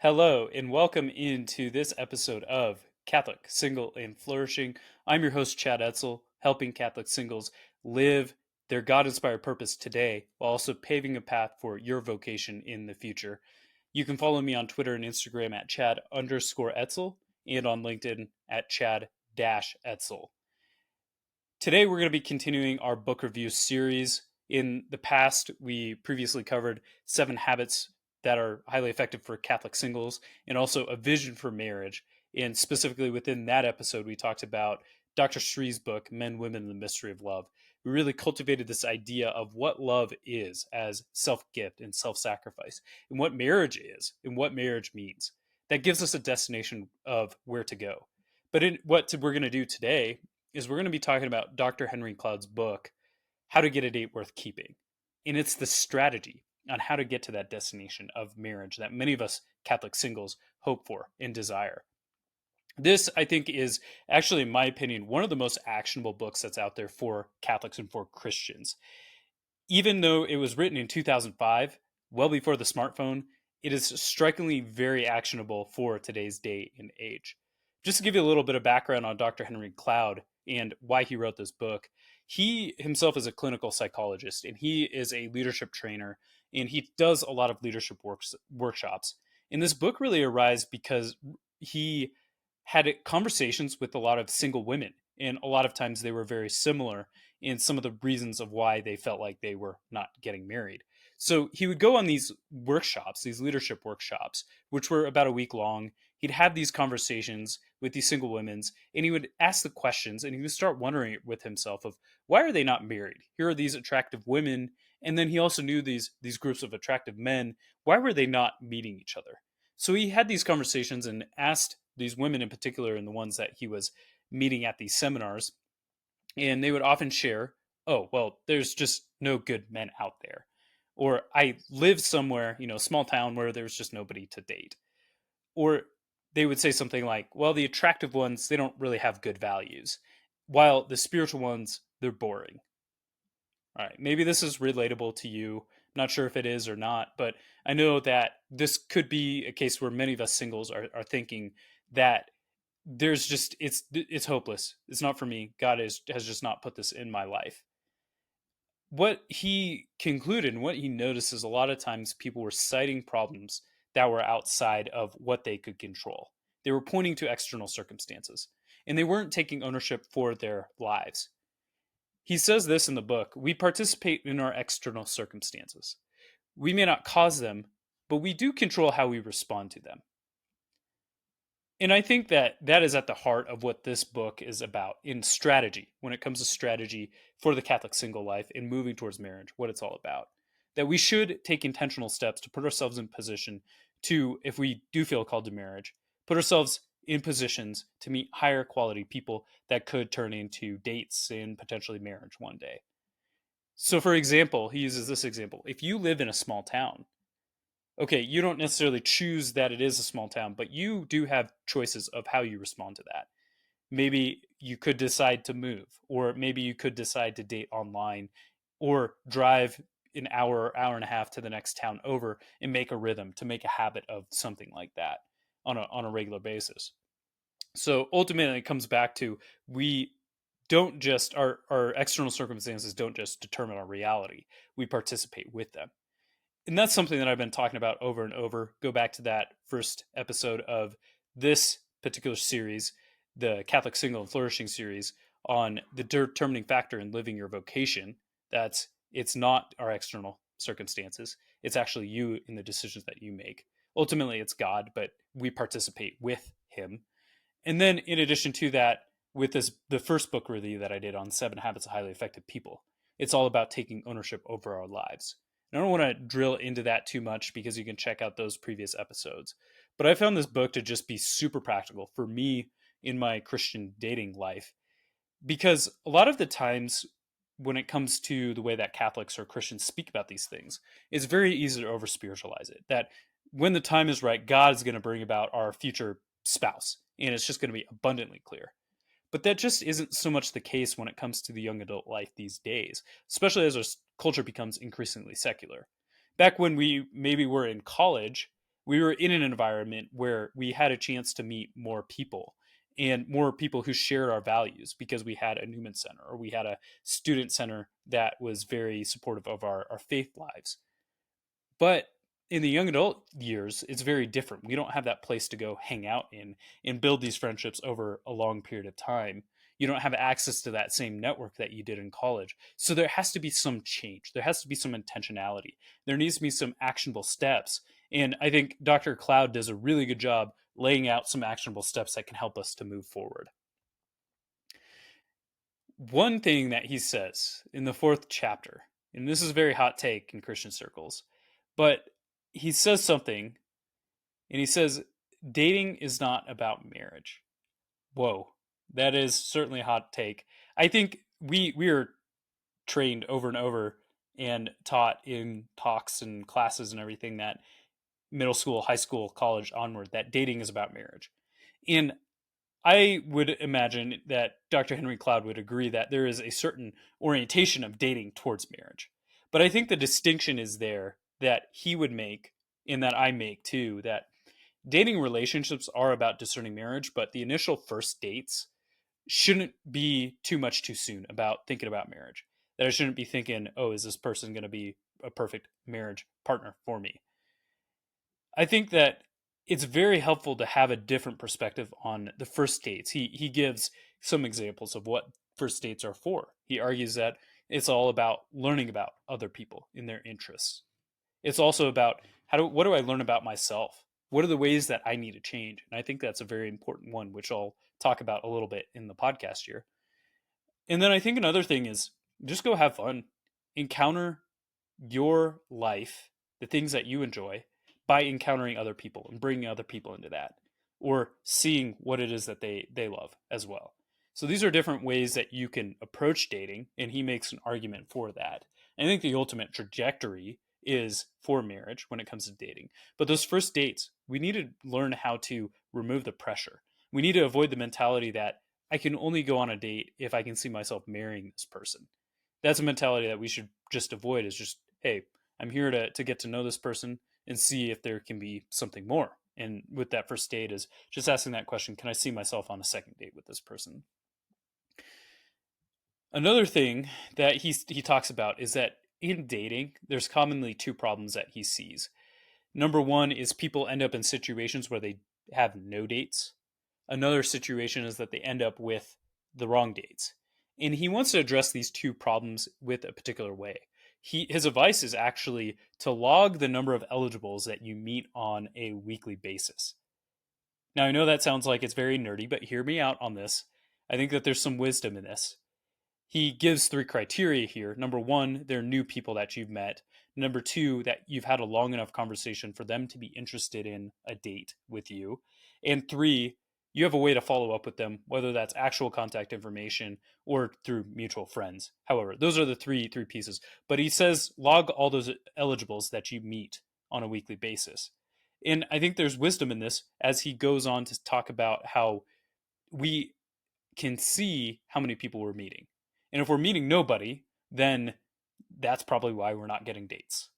Hello, and welcome into this episode of Catholic, Single, and Flourishing. I'm your host, Chad Etzel, helping Catholic singles live their God inspired purpose today while also paving a path for your vocation in the future. You can follow me on Twitter and Instagram at Chad underscore Etzel and on LinkedIn at Chad Etzel. Today, we're going to be continuing our book review series. In the past, we previously covered 7 habits that are highly effective for Catholic singles and also a vision for marriage. And specifically within that episode, we talked about Dr. Sri's book, Men, Women, and the Mystery of Love. We really cultivated this idea of what love is as self gift and self sacrifice, and what marriage is and what marriage means. That gives us a destination of where to go. But what we're going to do today is we're going to be talking about Dr. Henry Cloud's book, How to Get a Date Worth Keeping. And it's the strategy on how to get to that destination of marriage that many of us Catholic singles hope for and desire. This, I think, is actually, in my opinion, one of the most actionable books that's out there for Catholics and for Christians. Even though it was written in 2005, well before the smartphone, it is strikingly very actionable for today's day and age. Just to give you a little bit of background on Dr. Henry Cloud and why he wrote this book, he himself is a clinical psychologist and he is a leadership trainer and he does a lot of leadership workshops. And this book really arose because he had conversations with a lot of single women, and a lot of times they were very similar in some of the reasons of why they felt like they were not getting married. So he would go on these workshops, these leadership workshops, which were about a week long. He'd have these conversations with these single women, and he would ask the questions, and he would start wondering with himself of why are they not married? Here are these attractive women, and then he also knew these groups of attractive men. Why were they not meeting each other? So he had these conversations and asked these women in particular, and the ones that he was meeting at these seminars, and they would often share, oh, well, there's just no good men out there. Or I lived somewhere, small town where there was just nobody to date. Or they would say something like, well, the attractive ones, they don't really have good values, while the spiritual ones, they're boring. All right, maybe this is relatable to you. I'm not sure if it is or not, but I know that this could be a case where many of us singles are thinking that there's just it's hopeless. It's not for me. God has just not put this in my life. What he concluded and what he noticed is a lot of times people were citing problems that were outside of what they could control. They were pointing to external circumstances, and they weren't taking ownership for their lives. He says this in the book: we participate in our external circumstances. We may not cause them, but we do control how we respond to them. And I think that that is at the heart of what this book is about in strategy, when it comes to strategy for the Catholic single life and moving towards marriage, what it's all about. That we should take intentional steps to put ourselves in position to, if we do feel called to marriage, put ourselves in positions to meet higher quality people that could turn into dates and potentially marriage one day. So, for example, he uses this example. If you live in a small town, okay, you don't necessarily choose that it is a small town, but you do have choices of how you respond to that. Maybe you could decide to move, or maybe you could decide to date online, or drive an hour or hour and a half to the next town over and make a rhythm to make a habit of something like that on a regular basis. So ultimately, it comes back to we don't just our external circumstances don't just determine our reality. We participate with them, and that's something that I've been talking about over and over. Go back to that first episode of this particular series, the Catholic Single and Flourishing series, on the determining factor in living your vocation. That's it's not our external circumstances. It's actually you in the decisions that you make. Ultimately, it's God, but we participate with Him. And then, in addition to that, with the first book review that I did on 7 Habits of Highly Effective People, it's all about taking ownership over our lives. I don't want to drill into that too much because you can check out those previous episodes. But I found this book to just be super practical for me in my Christian dating life. Because a lot of the times when it comes to the way that Catholics or Christians speak about these things, it's very easy to over spiritualize it. That when the time is right, God is going to bring about our future spouse, and it's just going to be abundantly clear. But that just isn't so much the case when it comes to the young adult life these days, especially as our culture becomes increasingly secular. Back when we maybe were in college, we were in an environment where we had a chance to meet more people and more people who shared our values because we had a Newman Center or we had a student center that was very supportive of our faith lives. But in the young adult years, it's very different. We don't have that place to go hang out in and build these friendships over a long period of time. You don't have access to that same network that you did in college. So there has to be some change. There has to be some intentionality. There needs to be some actionable steps. And I think Dr. Cloud does a really good job laying out some actionable steps that can help us to move forward. One thing that he says in the fourth chapter, and this is a very hot take in Christian circles, but he says something, and he says, dating is not about marriage. Whoa, that is certainly a hot take. I think we are trained over and over and taught in talks and classes and everything that middle school, high school, college onward, that dating is about marriage. And I would imagine that Dr. Henry Cloud would agree that there is a certain orientation of dating towards marriage. But I think the distinction is there that he would make, and that I make too, that dating relationships are about discerning marriage, but the initial first dates shouldn't be too much too soon about thinking about marriage. That I shouldn't be thinking, oh, is this person going to be a perfect marriage partner for me? I think that it's very helpful to have a different perspective on the first dates. He gives some examples of what first dates are for. He argues that it's all about learning about other people in their interests. It's also about what do I learn about myself? What are the ways that I need to change? And I think that's a very important one, which I'll talk about a little bit in the podcast here. And then I think another thing is just go have fun, encounter your life, the things that you enjoy, by encountering other people and bringing other people into that, or seeing what it is that they love as well. So these are different ways that you can approach dating, and he makes an argument for that. I think the ultimate trajectory is for marriage when it comes to dating. But those first dates, we need to learn how to remove the pressure. We need to avoid the mentality that I can only go on a date if I can see myself marrying this person. That's a mentality that we should just avoid, is just, hey, I'm here to get to know this person and see if there can be something more. And with that first date is just asking that question, can I see myself on a second date with this person? Another thing that he talks about is that in dating, there's commonly two problems that he sees. Number one is people end up in situations where they have no dates. Another situation is that they end up with the wrong dates. And he wants to address these two problems with a particular way. His advice is actually to log the number of eligibles that you meet on a weekly basis. Now, I know that sounds like it's very nerdy, but hear me out on this. I think that there's some wisdom in this. He gives three criteria here. Number one, they're new people that you've met. Number two, that you've had a long enough conversation for them to be interested in a date with you. And three, you have a way to follow up with them, whether that's actual contact information or through mutual friends. However, those are the three pieces. But he says log all those eligibles that you meet on a weekly basis. And I think there's wisdom in this as he goes on to talk about how we can see how many people we're meeting. And if we're meeting nobody, then that's probably why we're not getting dates.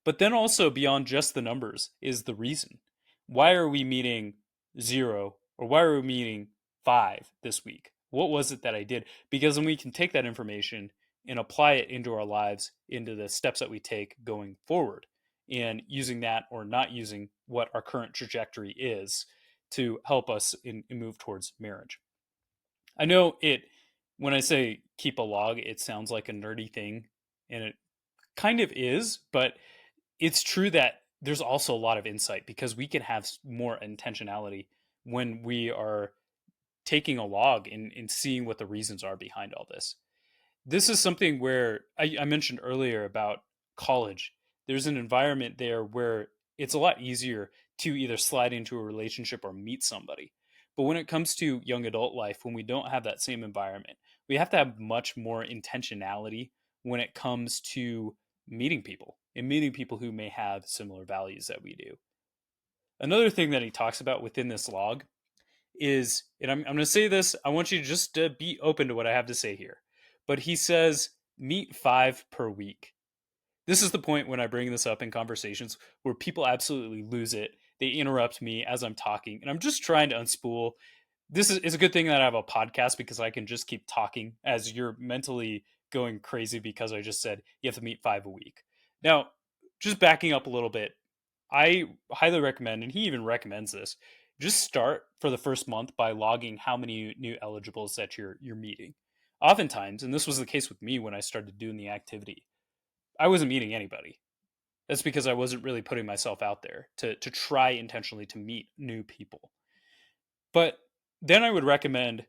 But then also beyond just the numbers is the reason. Why are we meeting 0 or why are we meeting 5 this week? What was it that I did? Because then we can take that information and apply it into our lives, into the steps that we take going forward, and using that or not using what our current trajectory is to help us move towards marriage. I know when I say keep a log, it sounds like a nerdy thing, and it kind of is, but it's true that there's also a lot of insight because we can have more intentionality when we are taking a log and seeing what the reasons are behind all this. This is something where I mentioned earlier about college. There's an environment there where it's a lot easier to either slide into a relationship or meet somebody. But when it comes to young adult life, when we don't have that same environment, we have to have much more intentionality when it comes to meeting people and meeting people who may have similar values that we do. Another thing that he talks about within this log is, and I'm going to say this, I want you just to be open to what I have to say here. But he says, meet 5 per week. This is the point when I bring this up in conversations where people absolutely lose it. They interrupt me as I'm talking, and I'm just trying to unspool. This is a good thing that I have a podcast because I can just keep talking as you're mentally going crazy because I just said you have to meet 5 a week. Now, just backing up a little bit, I highly recommend, and he even recommends this, just start for the first month by logging how many new eligibles that you're meeting. Oftentimes, and this was the case with me when I started doing the activity, I wasn't meeting anybody. That's because I wasn't really putting myself out there to try intentionally to meet new people. But then I would recommend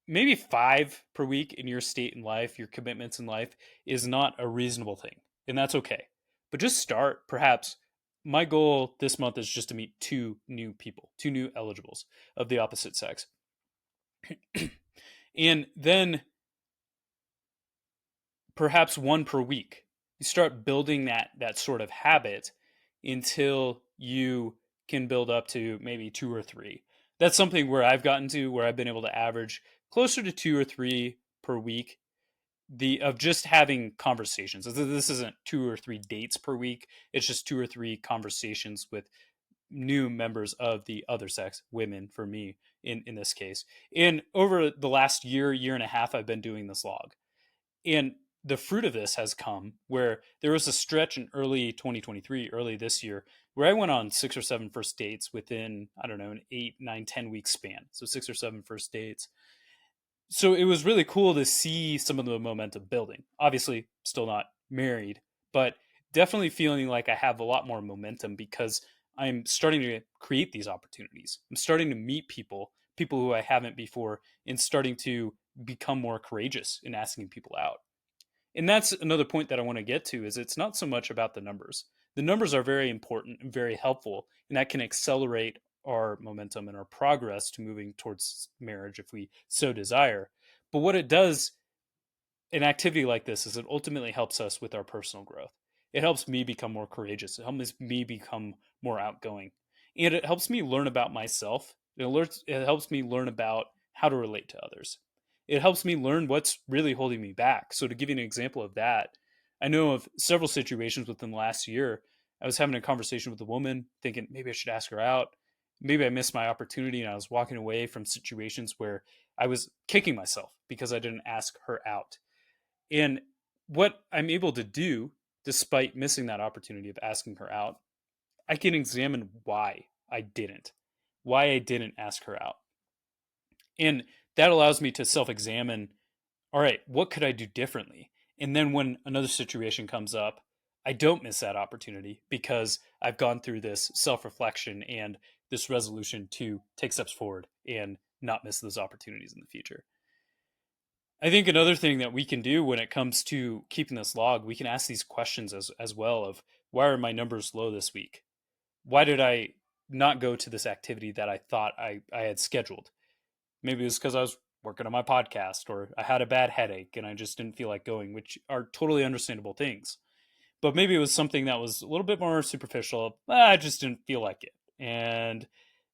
maybe 5 per week in your state in life, your commitments in life is not a reasonable thing, and that's okay. But just start. Perhaps my goal this month is just to meet 2 new people, 2 new eligibles of the opposite sex. And then perhaps 1 per week. You start building that sort of habit until you can build up to maybe 2 or 3. That's something where I've gotten to where I've been able to average closer to 2 or 3 per week. The of just having conversations. This isn't 2 or 3 dates per week. It's just 2 or 3 conversations with new members of the other sex, women for me in this case. And over the last year and a half, I've been doing this log. And the fruit of this has come where there was a stretch in early 2023, early this year, where I went on 6 or 7 first dates within, I don't know, an 8, 9, 10 week span. So 6 or 7 first dates. So it was really cool to see some of the momentum building. Obviously, still not married, but definitely feeling like I have a lot more momentum because I'm starting to create these opportunities. I'm starting to meet people who I haven't before, and starting to become more courageous in asking people out. And that's another point that I want to get to is it's not so much about the numbers. The numbers are very important and very helpful, and that can accelerate our momentum and our progress to moving towards marriage if we so desire. But what it does, an activity like this, is it ultimately helps us with our personal growth. It helps me become more courageous. It helps me become more outgoing. And it helps me learn about myself. It helps me learn about how to relate to others. It helps me learn what's really holding me back. So, to give you an example of that, I know of several situations within the last year. I was having a conversation with a woman, thinking maybe I should ask her out. Maybe I missed my opportunity and I was walking away from situations where I was kicking myself because I didn't ask her out. And what I'm able to do, despite missing that opportunity of asking her out, I can examine why I didn't ask her out. And that allows me to self examine, all right, what could I do differently? And then when another situation comes up, I don't miss that opportunity because I've gone through this self reflection and this resolution to take steps forward and not miss those opportunities in the future. I think another thing that we can do when it comes to keeping this log, we can ask these questions as well of why are my numbers low this week? Why did I not go to this activity that I thought I had scheduled? Maybe it was because I was working on my podcast or I had a bad headache and I just didn't feel like going, which are totally understandable things. But maybe it was something that was a little bit more superficial. I just didn't feel like it. And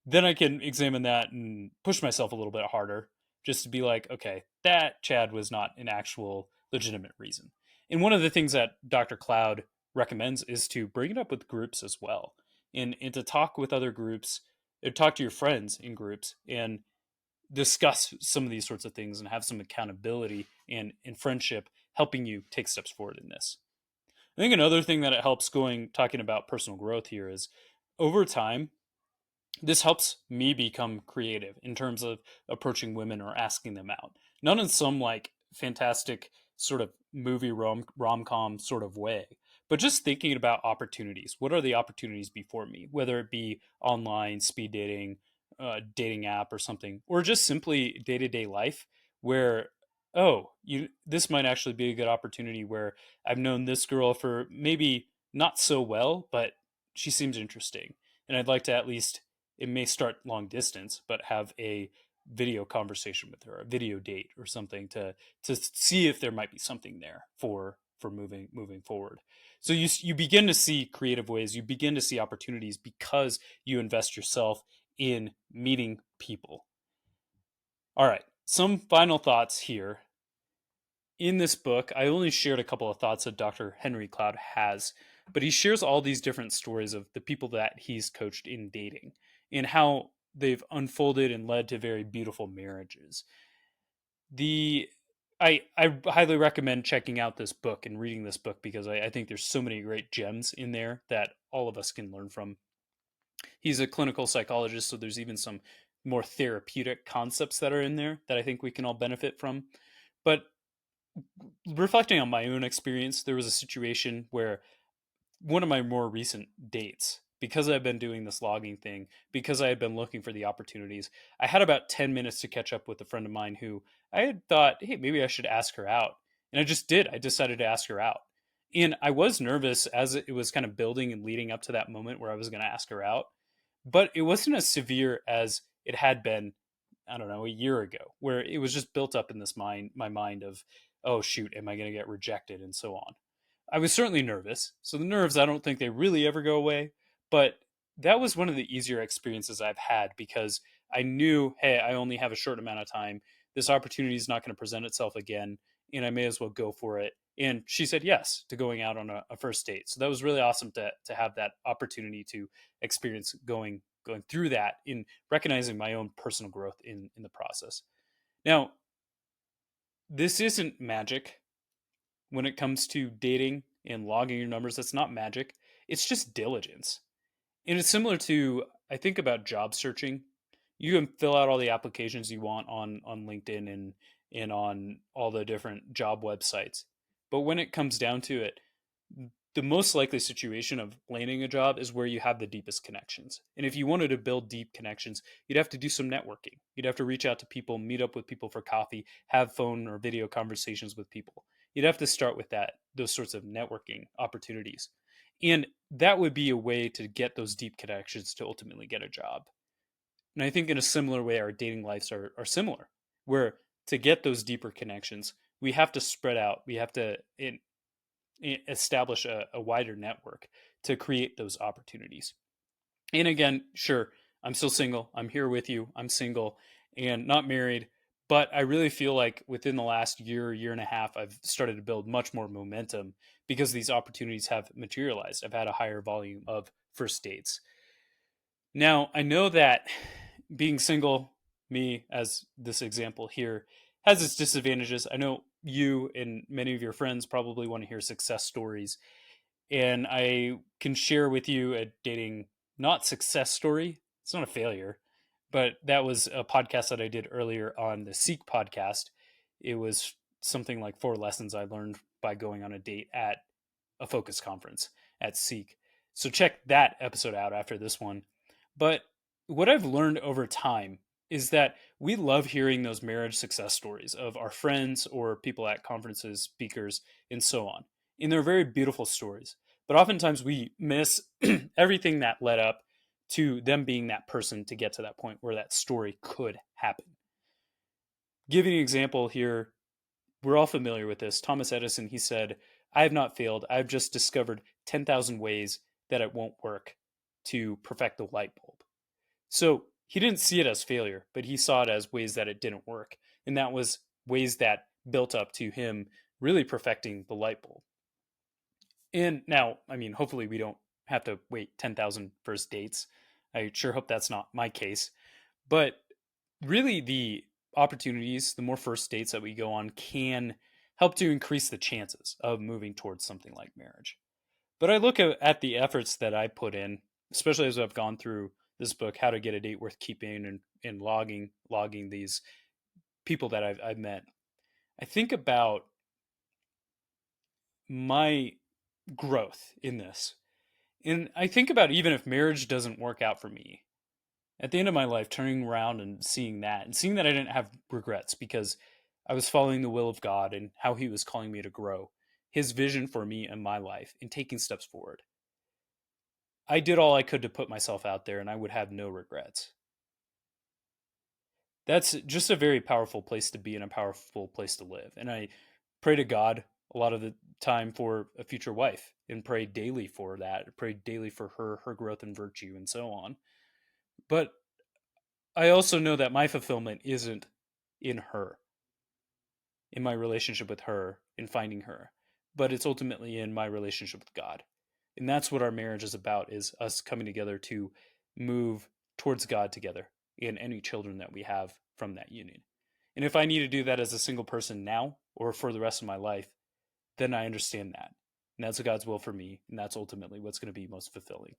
then I can examine that and push myself a little bit harder just to be like, okay, that Chad was not an actual legitimate reason. And one of the things that Dr. Cloud recommends is to bring it up with groups as well, and to talk with other groups, or talk to your friends in groups and discuss some of these sorts of things and have some accountability and in friendship helping you take steps forward in this. I think another thing that it helps talking about personal growth here is over time, this helps me become creative in terms of approaching women or asking them out. Not in some like fantastic sort of movie rom com sort of way, but just thinking about opportunities. What are the opportunities before me? Whether it be online, speed dating, dating app or something, or just simply day to day life where this might actually be a good opportunity where I've known this girl for maybe not so well, but she seems interesting. And I'd like to at least, it may start long distance, but have a video conversation with her, a video date or something to see if there might be something there for moving forward. So you begin to see creative ways, you begin to see opportunities because you invest yourself in meeting people. All right, some final thoughts here. In this book, I only shared a couple of thoughts that Dr. Henry Cloud has, But he shares all these different stories of the people that he's coached in dating and how they've unfolded and led to very beautiful marriages. The I highly recommend checking out this book and reading this book because I think there's so many great gems in there that all of us can learn from. He's a clinical psychologist, so there's even some more therapeutic concepts that are in there that I think we can all benefit from. But reflecting on my own experience, there was a situation where one of my more recent dates, because I've been doing this logging thing, because I had been looking for the opportunities, I had about 10 minutes to catch up with a friend of mine who I had thought, hey, maybe I should ask her out. And I just did. I decided to ask her out. And I was nervous as it was kind of building and leading up to that moment where I was going to ask her out. But it wasn't as severe as it had been, I don't know, a year ago, where it was just built up in my mind of, oh, shoot, am I going to get rejected and so on. I was certainly nervous. So the nerves, I don't think they really ever go away. But that was one of the easier experiences I've had because I knew, hey, I only have a short amount of time. This opportunity is not going to present itself again, and I may as well go for it. And she said yes to going out on a first date. So that was really awesome to have that opportunity to experience going through that in recognizing my own personal growth in the process. Now, this isn't magic when it comes to dating and logging your numbers. That's not magic. It's just diligence. And it's similar to, I think about job searching. You can fill out all the applications you want on LinkedIn and on all the different job websites. But when it comes down to it, the most likely situation of landing a job is where you have the deepest connections. And if you wanted to build deep connections, you'd have to do some networking. You'd have to reach out to people, meet up with people for coffee, have phone or video conversations with people. You'd have to start with those sorts of networking opportunities. And that would be a way to get those deep connections to ultimately get a job. And I think in a similar way, our dating lives are similar, where to get those deeper connections, we have to spread out. We have to establish a wider network to create those opportunities. And again, sure, I'm still single. I'm here with you. I'm single and not married. But I really feel like within the last year and a half, I've started to build much more momentum because these opportunities have materialized. I've had a higher volume of first dates. Now, I know that being single, me as this example here, has its disadvantages. I know you and many of your friends probably want to hear success stories, and I can share with you a dating not success story. It's not a failure, but that was a podcast that I did earlier on the Seek podcast. It was something like 4 lessons I learned by going on a date at a focus conference at Seek. So check that episode out after this one. But what I've learned over time is that we love hearing those marriage success stories of our friends or people at conferences, speakers, and so on. And they're very beautiful stories. But oftentimes we miss everything that led up to them being that person to get to that point where that story could happen. Giving an example here, we're all familiar with this. Thomas Edison, he said, I have not failed. I've just discovered 10,000 ways that it won't work to perfect the light bulb. So he didn't see it as failure, but he saw it as ways that it didn't work. And that was ways that built up to him really perfecting the light bulb. And now, I mean, hopefully we don't have to wait 10,000 first dates. I sure hope that's not my case. But really, the opportunities, the more first dates that we go on, can help to increase the chances of moving towards something like marriage. But I look at the efforts that I put in, especially as I've gone through this book, How to Get a Date Worth Keeping, and logging these people that I've met. I think about my growth in this. And I think about even if marriage doesn't work out for me, at the end of my life, turning around and seeing that I didn't have regrets because I was following the will of God and how He was calling me to grow, His vision for me and my life, and taking steps forward. I did all I could to put myself out there, and I would have no regrets. That's just a very powerful place to be and a powerful place to live. And I pray to God a lot of the time for a future wife and pray daily for that, pray daily for her growth and virtue and so on. But I also know that my fulfillment isn't in her, in my relationship with her, in finding her, but it's ultimately in my relationship with God. And that's what our marriage is about, is us coming together to move towards God together and any children that we have from that union. And if I need to do that as a single person now or for the rest of my life, then I understand that. And that's God's will for me. And that's ultimately what's going to be most fulfilling.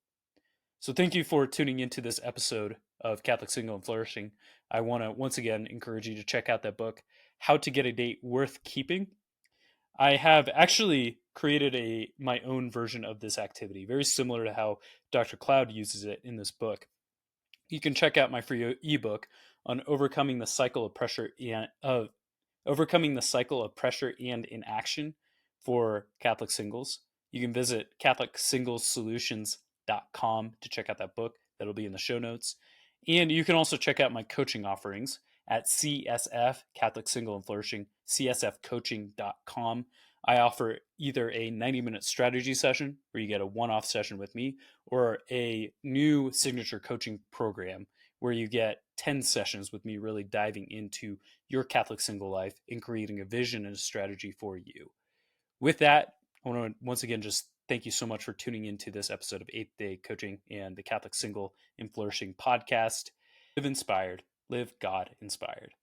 So thank you for tuning into this episode of Catholic Single and Flourishing. I want to once again encourage you to check out that book, How to Get a Date Worth Keeping. I have actually created my own version of this activity, very similar to how Dr. Cloud uses it in this book. You can check out my free ebook on overcoming the cycle of pressure and inaction for Catholic singles. You can visit CatholicSinglesSolutions.com to check out that book. That'll be in the show notes. And you can also check out my coaching offerings at CSF, Catholic Single and Flourishing, csfcoaching.com. I offer either a 90-minute strategy session where you get a one-off session with me, or a new signature coaching program where you get 10 sessions with me really diving into your Catholic single life and creating a vision and a strategy for you. With that, I want to once again just thank you so much for tuning into this episode of 8th Day Coaching and the Catholic Single and Flourishing podcast. Live inspired, live God inspired.